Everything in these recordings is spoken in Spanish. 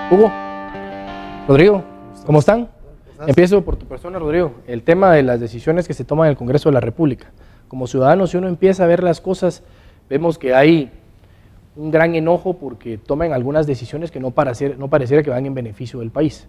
Hugo, Rodrigo, ¿cómo están? Empiezo por tu persona, Rodrigo. El tema de las decisiones que se toman en el Congreso de la República. Como ciudadanos, si uno empieza a ver las cosas, vemos que hay un gran enojo porque toman algunas decisiones que no pareciera que van en beneficio del país.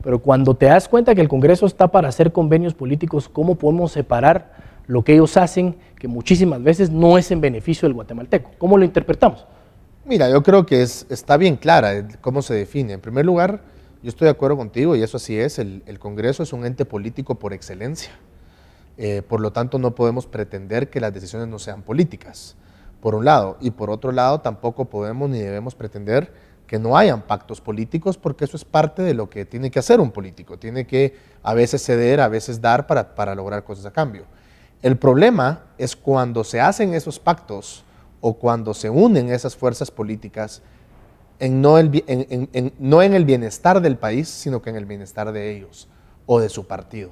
Pero cuando te das cuenta que el Congreso está para hacer convenios políticos, ¿cómo podemos separar lo que ellos hacen, que muchísimas veces no es en beneficio del guatemalteco? ¿Cómo lo interpretamos? Mira, yo creo que está bien clara cómo se define. En primer lugar, yo estoy de acuerdo contigo y eso así es. El Congreso es un ente político por excelencia. Por lo tanto, no podemos pretender que las decisiones no sean políticas, por un lado. Y por otro lado, tampoco podemos ni debemos pretender que no hayan pactos políticos, porque eso es parte de lo que tiene que hacer un político. Tiene que a veces ceder, a veces dar para lograr cosas a cambio. El problema es cuando se hacen esos pactos o cuando se unen esas fuerzas políticas no en el bienestar del país, sino que en el bienestar de ellos o de su partido.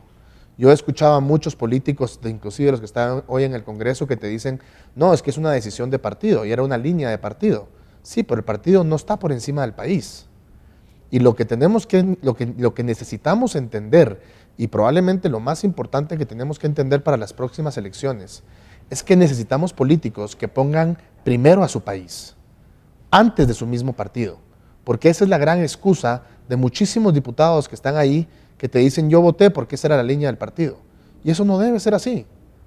Yo he escuchado a muchos políticos, inclusive los que están hoy en el Congreso, que te dicen, no, es que es una decisión de partido y era una línea de partido. Sí, pero el partido no está por encima del país. Y lo que necesitamos entender, y probablemente lo más importante que tenemos que entender para las próximas elecciones, es que necesitamos políticos que pongan primero a su país, antes de su mismo partido, porque esa es la gran excusa de muchísimos diputados que están ahí, que te dicen yo voté porque esa era la línea del partido, y eso no debe ser así.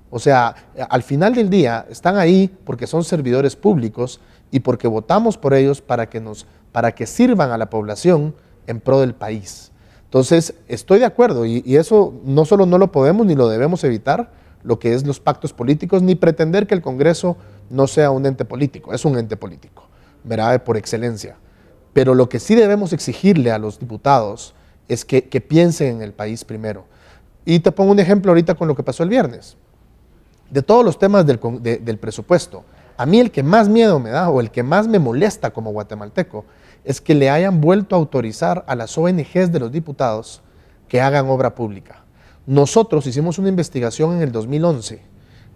O sea, al final del día están ahí porque son servidores públicos y porque votamos por ellos para que sirvan a la población en pro del país. Entonces, estoy de acuerdo y eso no solo no lo podemos ni lo debemos evitar, lo que es los pactos políticos, ni pretender que el Congreso no sea un ente político, es un ente político, ¿verdad? Por excelencia. Pero lo que sí debemos exigirle a los diputados es que piensen en el país primero. Y te pongo un ejemplo ahorita con lo que pasó el viernes. De todos los temas del presupuesto, a mí el que más miedo me da o el que más me molesta como guatemalteco es que le hayan vuelto a autorizar a las ONGs de los diputados que hagan obra pública. Nosotros hicimos una investigación en el 2011,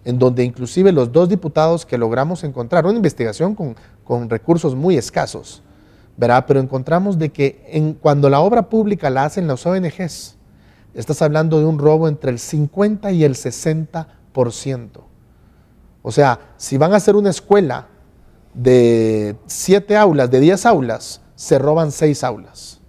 en donde inclusive los 2 diputados que logramos encontrar, una investigación con recursos muy escasos, ¿verdad? Pero encontramos de que cuando la obra pública la hacen las ONGs, estás hablando de un robo entre el 50 y el 60%. O sea, si van a hacer una escuela de 7 aulas, de 10 aulas, se roban 6 aulas.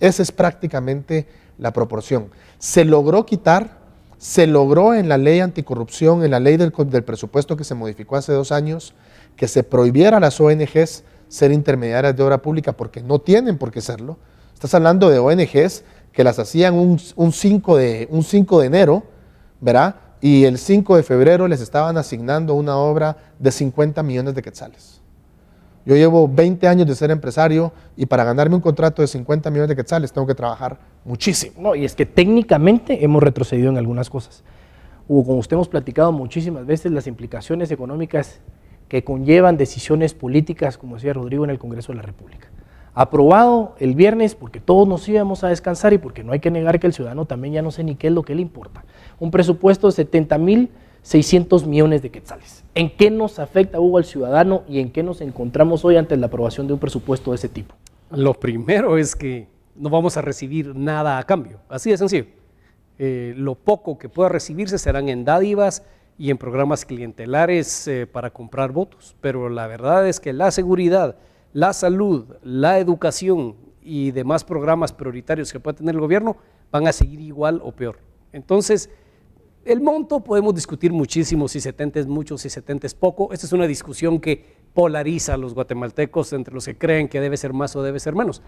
Esa es prácticamente la proporción. Se logró quitar, se logró en la ley anticorrupción, en la ley del presupuesto que se modificó hace 2 años, que se prohibiera a las ONGs ser intermediarias de obra pública porque no tienen por qué serlo. Estás hablando de ONGs que las hacían un 5 de enero, ¿verdad? Y el 5 de febrero les estaban asignando una obra de 50 millones de quetzales. Yo llevo 20 años de ser empresario y para ganarme un contrato de 50 millones de quetzales tengo que trabajar muchísimo. No, y es que técnicamente hemos retrocedido en algunas cosas. Hugo, como usted hemos platicado muchísimas veces, las implicaciones económicas que conllevan decisiones políticas, como decía Rodrigo, en el Congreso de la República. Aprobado el viernes porque todos nos íbamos a descansar y porque no hay que negar que el ciudadano también ya no sé ni qué es lo que le importa. Un presupuesto de 70.600 millones de quetzales. ¿En qué nos afecta, Hugo, al ciudadano y en qué nos encontramos hoy ante la aprobación de un presupuesto de ese tipo? Lo primero es que no vamos a recibir nada a cambio, así de sencillo. Lo poco que pueda recibirse serán en dádivas y en programas clientelares para comprar votos, pero la verdad es que la seguridad, la salud, la educación y demás programas prioritarios que pueda tener el gobierno van a seguir igual o peor. Entonces, el monto podemos discutir muchísimo, si 70 es mucho, si 70 es poco. Esta es una discusión que polariza a los guatemaltecos entre los que creen que debe ser más o debe ser menos.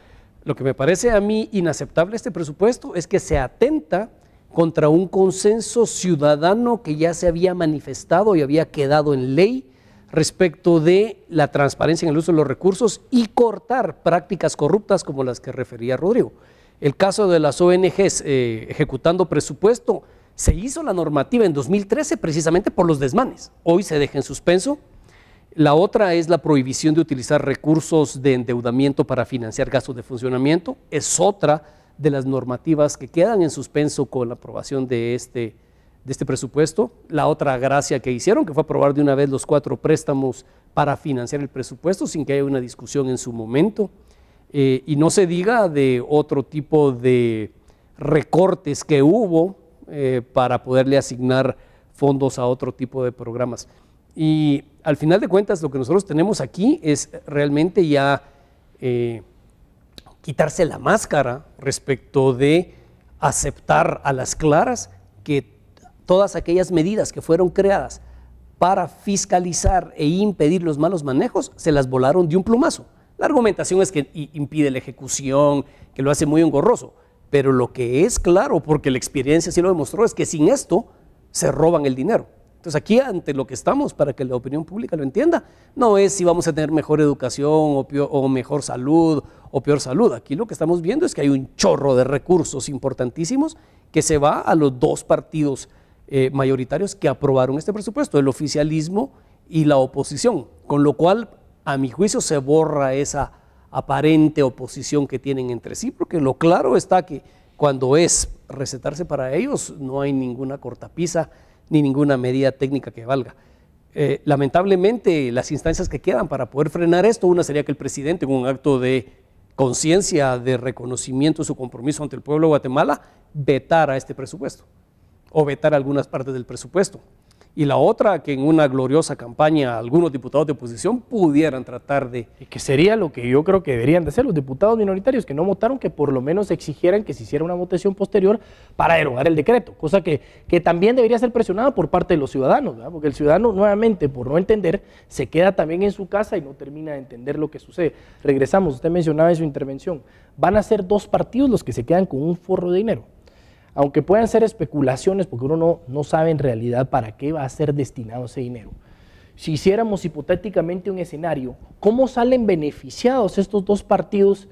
Lo que me parece a mí inaceptable este presupuesto es que se atenta contra un consenso ciudadano que ya se había manifestado y había quedado en ley respecto de la transparencia en el uso de los recursos y cortar prácticas corruptas como las que refería Rodrigo. El caso de las ONGs ejecutando presupuesto, se hizo la normativa en 2013 precisamente por los desmanes. Hoy se deja en suspenso. La otra es la prohibición de utilizar recursos de endeudamiento para financiar gastos de funcionamiento. Es otra de las normativas que quedan en suspenso con la aprobación de este presupuesto. La otra gracia que hicieron, que fue aprobar de una vez los 4 préstamos para financiar el presupuesto sin que haya una discusión en su momento. Y no se diga de otro tipo de recortes que hubo para poderle asignar fondos a otro tipo de programas. Y al final de cuentas lo que nosotros tenemos aquí es realmente ya quitarse la máscara respecto de aceptar a las claras que todas aquellas medidas que fueron creadas para fiscalizar e impedir los malos manejos se las volaron de un plumazo. La argumentación es que impide la ejecución, que lo hace muy engorroso, pero lo que es claro, porque la experiencia sí lo demostró, es que sin esto se roban el dinero. Entonces aquí ante lo que estamos, para que la opinión pública lo entienda, no es si vamos a tener mejor educación o mejor salud o peor salud. Aquí lo que estamos viendo es que hay un chorro de recursos importantísimos que se va a los dos partidos mayoritarios que aprobaron este presupuesto, el oficialismo y la oposición, con lo cual a mi juicio se borra esa aparente oposición que tienen entre sí, porque lo claro está que cuando es recetarse para ellos no hay ninguna cortapisa ni ninguna medida técnica que valga. Lamentablemente las instancias que quedan para poder frenar esto, una sería que el presidente en un acto de conciencia, de reconocimiento de su compromiso ante el pueblo de Guatemala, vetara este presupuesto o vetar algunas partes del presupuesto. Y la otra, que en una gloriosa campaña algunos diputados de oposición pudieran tratar de... Y que sería lo que yo creo que deberían de hacer los diputados minoritarios, que no votaron, que por lo menos exigieran que se hiciera una votación posterior para derogar el decreto, cosa que también debería ser presionada por parte de los ciudadanos, ¿verdad? Porque el ciudadano nuevamente, por no entender, se queda también en su casa y no termina de entender lo que sucede. Regresamos, usted mencionaba en su intervención, van a ser dos partidos los que se quedan con un forro de dinero. Aunque puedan ser especulaciones, porque uno no sabe en realidad para qué va a ser destinado ese dinero. Si hiciéramos hipotéticamente un escenario, ¿cómo salen beneficiados estos dos partidos,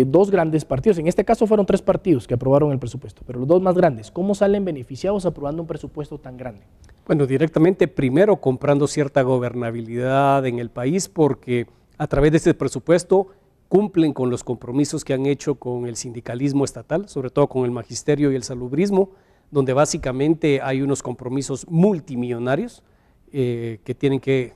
dos grandes partidos? En este caso fueron tres partidos que aprobaron el presupuesto, pero los dos más grandes, ¿cómo salen beneficiados aprobando un presupuesto tan grande? Bueno, directamente primero comprando cierta gobernabilidad en el país, porque a través de este presupuesto cumplen con los compromisos que han hecho con el sindicalismo estatal, sobre todo con el magisterio y el salubrismo, donde básicamente hay unos compromisos multimillonarios que tienen que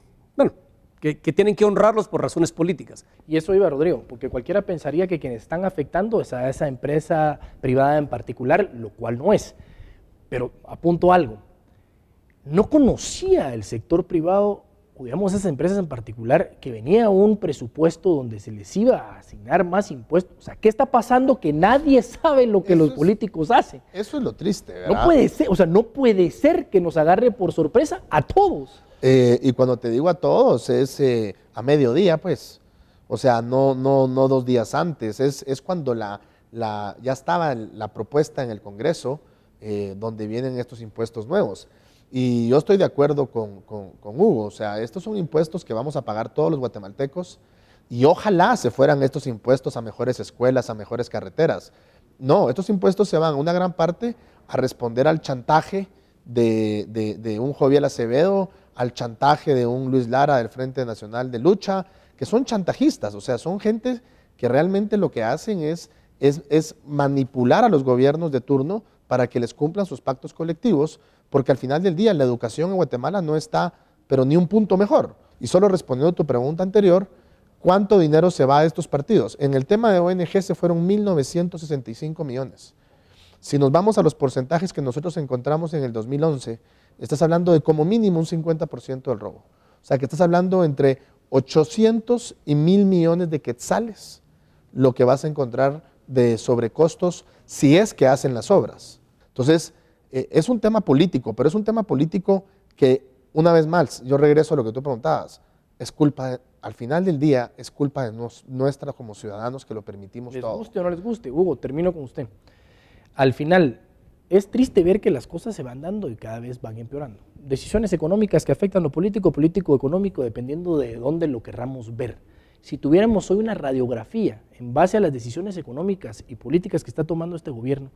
honrarlos por razones políticas. Y eso iba, Rodrigo, porque cualquiera pensaría que quienes están afectando es a esa empresa privada en particular, lo cual no es. Pero apunto algo, no conocía el sector privado, digamos esas empresas en particular, que venía un presupuesto donde se les iba a asignar más impuestos. O sea, ¿qué está pasando que nadie sabe lo que los políticos hacen? Eso es lo triste, ¿verdad? No puede ser, o sea, no puede ser que nos agarre por sorpresa a todos. Y cuando te digo a todos, es a mediodía, pues. O sea, no 2 días antes. Es cuando ya estaba la propuesta en el Congreso, donde vienen estos impuestos nuevos. Y yo estoy de acuerdo con Hugo, o sea, estos son impuestos que vamos a pagar todos los guatemaltecos y ojalá se fueran estos impuestos a mejores escuelas, a mejores carreteras. No, estos impuestos se van una gran parte a responder al chantaje de un Joviel Acevedo, al chantaje de un Luis Lara del Frente Nacional de Lucha, que son chantajistas, o sea, son gente que realmente lo que hacen es manipular a los gobiernos de turno para que les cumplan sus pactos colectivos, porque al final del día la educación en Guatemala no está, pero ni un punto mejor. Y solo respondiendo a tu pregunta anterior, ¿cuánto dinero se va a estos partidos? En el tema de ONG se fueron 1.965 millones. Si nos vamos a los porcentajes que nosotros encontramos en el 2011, estás hablando de como mínimo un 50% del robo. O sea que estás hablando entre 800 y 1.000 millones de quetzales, lo que vas a encontrar de sobrecostos si es que hacen las obras. Entonces, es un tema político, pero es un tema político que, una vez más, yo regreso a lo que tú preguntabas, es culpa, al final del día, es culpa de nuestra como ciudadanos que lo permitimos todo. Les guste o no les guste, Hugo, termino con usted. Al final, es triste ver que las cosas se van dando y cada vez van empeorando. Decisiones económicas que afectan lo político, político-económico, dependiendo de dónde lo querramos ver. Si tuviéramos hoy una radiografía en base a las decisiones económicas y políticas que está tomando este gobierno,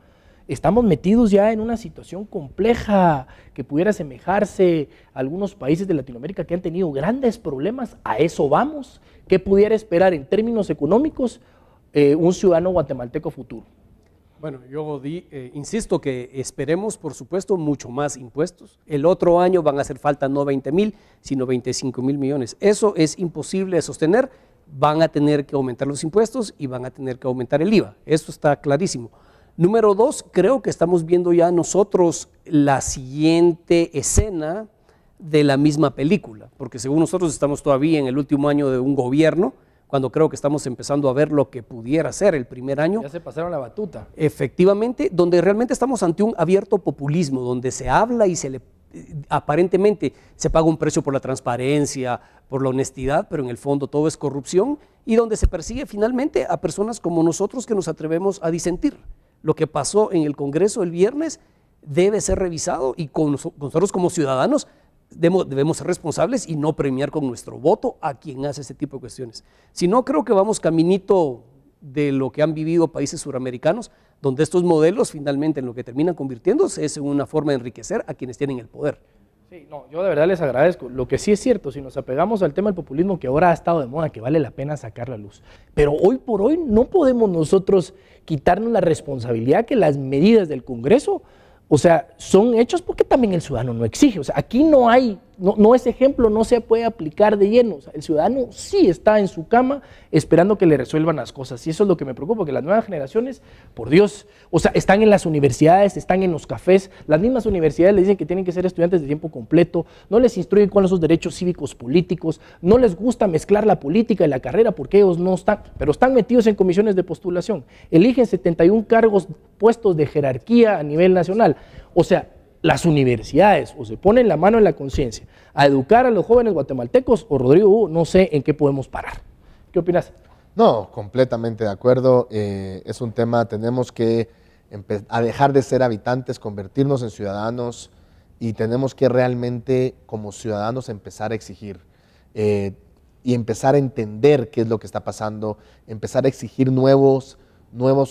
estamos metidos ya en una situación compleja que pudiera asemejarse a algunos países de Latinoamérica que han tenido grandes problemas. A eso vamos. ¿Qué pudiera esperar en términos económicos un ciudadano guatemalteco futuro? Bueno, yo insisto que esperemos, por supuesto, mucho más impuestos. El otro año van a hacer falta no 20.000, sino 25.000 millones. Eso es imposible de sostener van a tener que aumentar los impuestos y van a tener que aumentar el IVA. Eso está clarísimo. Número dos, creo que estamos viendo ya nosotros la siguiente escena de la misma película, porque según nosotros estamos todavía en el último año de un gobierno, cuando creo que estamos empezando a ver lo que pudiera ser el primer año. Ya se pasaron la batuta. Efectivamente, donde realmente estamos ante un abierto populismo, donde se habla y aparentemente se paga un precio por la transparencia, por la honestidad, pero en el fondo todo es corrupción, y donde se persigue finalmente a personas como nosotros que nos atrevemos a disentir. Lo que pasó en el Congreso el viernes debe ser revisado y con nosotros como ciudadanos debemos ser responsables y no premiar con nuestro voto a quien hace ese tipo de cuestiones. Si no, creo que vamos caminito de lo que han vivido países suramericanos, donde estos modelos finalmente en lo que terminan convirtiéndose es en una forma de enriquecer a quienes tienen el poder. Sí, no, yo de verdad les agradezco. Lo que sí es cierto, si nos apegamos al tema del populismo que ahora ha estado de moda, que vale la pena sacar la luz. Pero hoy por hoy no podemos nosotros quitarnos la responsabilidad que las medidas del Congreso, o sea, son hechos porque también el ciudadano no exige. O sea, aquí no hay, ese ejemplo no se puede aplicar de lleno. O sea, el ciudadano sí está en su cama esperando que le resuelvan las cosas. Y eso es lo que me preocupa, que las nuevas generaciones, por Dios, o sea, están en las universidades, están en los cafés. Las mismas universidades les dicen que tienen que ser estudiantes de tiempo completo, no les instruyen cuáles son sus derechos cívicos políticos, no les gusta mezclar la política y la carrera porque ellos no están, pero están metidos en comisiones de postulación. Eligen 71 cargos, puestos de jerarquía a nivel nacional. O sea, las universidades o se ponen la mano en la conciencia a educar a los jóvenes guatemaltecos o Rodrigo, no sé en qué podemos parar. ¿Qué opinas? No, completamente de acuerdo. Es un tema, tenemos que a dejar de ser habitantes, convertirnos en ciudadanos y tenemos que realmente como ciudadanos empezar a exigir y empezar a entender qué es lo que está pasando, empezar a exigir nuevos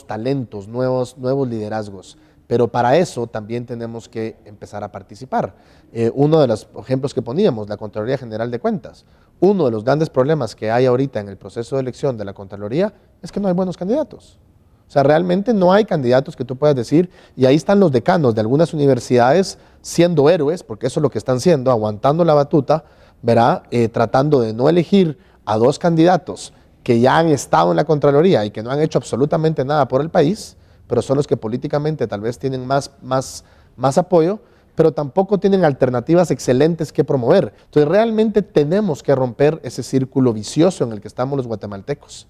talentos, nuevos liderazgos. Pero para eso también tenemos que empezar a participar. Uno de los ejemplos que poníamos, la Contraloría General de Cuentas. Uno de los grandes problemas que hay ahorita en el proceso de elección de la Contraloría es que no hay buenos candidatos. O sea, realmente no hay candidatos que tú puedas decir, y ahí están los decanos de algunas universidades siendo héroes, porque eso es lo que están siendo, aguantando la batuta, ¿verdad? Tratando de no elegir a dos candidatos que ya han estado en la Contraloría y que no han hecho absolutamente nada por el país, pero son los que políticamente tal vez tienen más apoyo, pero tampoco tienen alternativas excelentes que promover. Entonces realmente tenemos que romper ese círculo vicioso en el que estamos los guatemaltecos,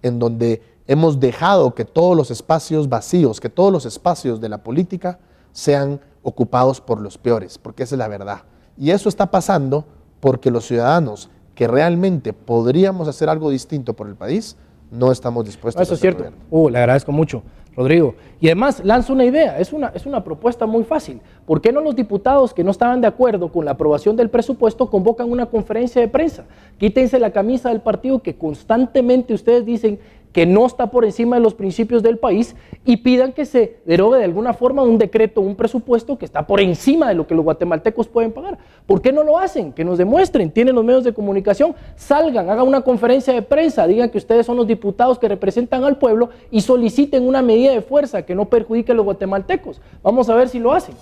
en donde hemos dejado que todos los espacios vacíos, que todos los espacios de la política sean ocupados por los peores, porque esa es la verdad. Y eso está pasando porque los ciudadanos que realmente podríamos hacer algo distinto por el país, no estamos dispuestos a hacerlo. Eso es cierto. Le agradezco mucho, Rodrigo. Y además, lanzo una idea, es una propuesta muy fácil. ¿Por qué no los diputados que no estaban de acuerdo con la aprobación del presupuesto convocan una conferencia de prensa? Quítense la camisa del partido que constantemente ustedes dicen que no está por encima de los principios del país y pidan que se derogue de alguna forma un decreto, un presupuesto que está por encima de lo que los guatemaltecos pueden pagar. ¿Por qué no lo hacen? Que nos demuestren, tienen los medios de comunicación, salgan, hagan una conferencia de prensa, digan que ustedes son los diputados que representan al pueblo y soliciten una medida de fuerza que no perjudique a los guatemaltecos. Vamos a ver si lo hacen.